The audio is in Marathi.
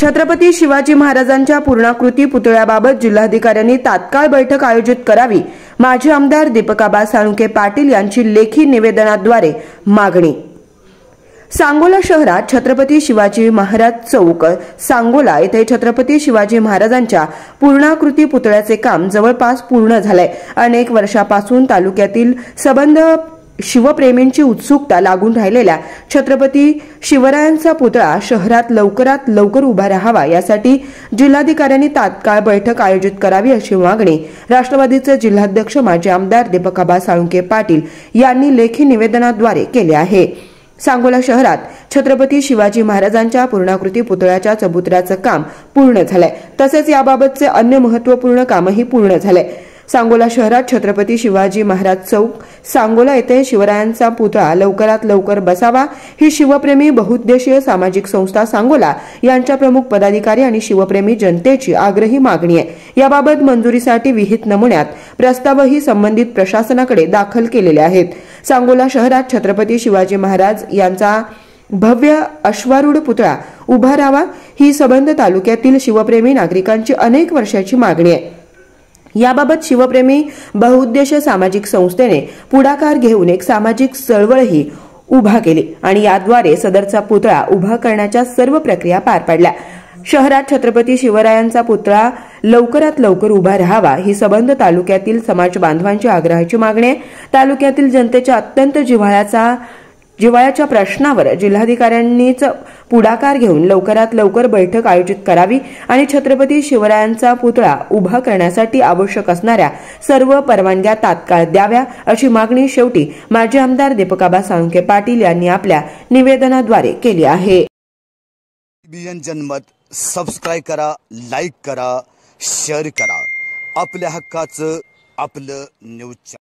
छत्रपती शिवाजी महाराजांच्या पूर्णाकृती पुतळ्याबाबत जिल्हाधिकाऱ्यांनी तात्काळ बैठक आयोजित करावी। माजी आमदार दीपकाबा साळुंखे पाटील यांची लेखी निवेदनाद्वारे मागणी। सांगोला शहरात छत्रपती शिवाजी महाराज चौक सांगोला येथे छत्रपती शिवाजी महाराजांच्या पूर्णाकृती पुतळ्याचे काम जवळपास पूर्ण झाले। अनेक वर्षापासून तालुक्यातील सबंध शिवप्रेमींची उत्सुकता लागून राहिलेल्या छत्रपती शिवरायांचा पुतळा शहरात लवकरात लवकर उभा राहावा यासाठी जिल्हाधिकाऱ्यांनी तात्काळ बैठक आयोजित करावी अशी मागणी राष्ट्रवादीचे जिल्हाध्यक्ष माजी आमदार दीपकाबा साळुंखे पाटील यांनी लेखी निवेदनाद्वारे केले आहे। सांगोला शहरात छत्रपती शिवाजी महाराजांच्या पूर्णाकृती पुतळ्याच्या चबुतऱ्याचं काम पूर्ण झालंय, तसेच याबाबतचे अन्य महत्त्वपूर्ण कामही पूर्ण झालंय। सांगोला शहरात छत्रपती शिवाजी महाराज चौक सांगोला येथे शिवरायांचा पुतळा लवकरात लवकर बसावा ही शिवप्रेमी बहुउद्देशीय सामाजिक संस्था सांगोला यांच्या प्रमुख पदाधिकारी आणि शिवप्रेमी जनतेची आग्रही मागणी आहे। याबाबत मंजुरीसाठी विहित नमुन्यात प्रस्तावही संबंधित प्रशासनाकडे दाखल केलेले आहेत। सांगोला शहरात छत्रपती शिवाजी महाराज यांचा भव्य अश्वारूढ पुतळा उभा राहावा ही सबंध तालुक्यातील शिवप्रेमी नागरिकांची अनेक वर्षाची मागणी आहे। याबाबत शिवप्रेमी बहुउद्देशीय सामाजिक संस्थेने पुढाकार घेऊन एक सामाजिक चळवळही उभा केली आणि याद्वारे सदरचा पुतळा उभा करण्याच्या सर्व प्रक्रिया पार पडल्या। शहरात छत्रपती शिवरायांचा पुतळा लवकरात लवकर उभा राहावा ही सबंध तालुक्यातील समाज बांधवांची आग्रहाची मागणी आहे। तालुक्यातील जनतेच्या अत्यंत जिव्हाळ्याच्या प्रश्नावर जिल्हाधिकाऱ्यांनीच पुढाकार घेऊन लवकरात लवकर बैठक आयोजित करावी आणि छत्रपती शिवरायांचा पुतळा उभा करण्यासाठी आवश्यक असणाऱ्या सर्व परवानग्या तात्काळ द्याव्या अशी मागणी शेवटी माजी आमदार दीपकाबा साळुंखे पाटील यांनी आपल्या निवेदनाद्वारे केली आहे। जनमत सबस्क्राइब करा, लाईक करा, शेअर करा। आपल्या हक्काचं आपलं न्यूज।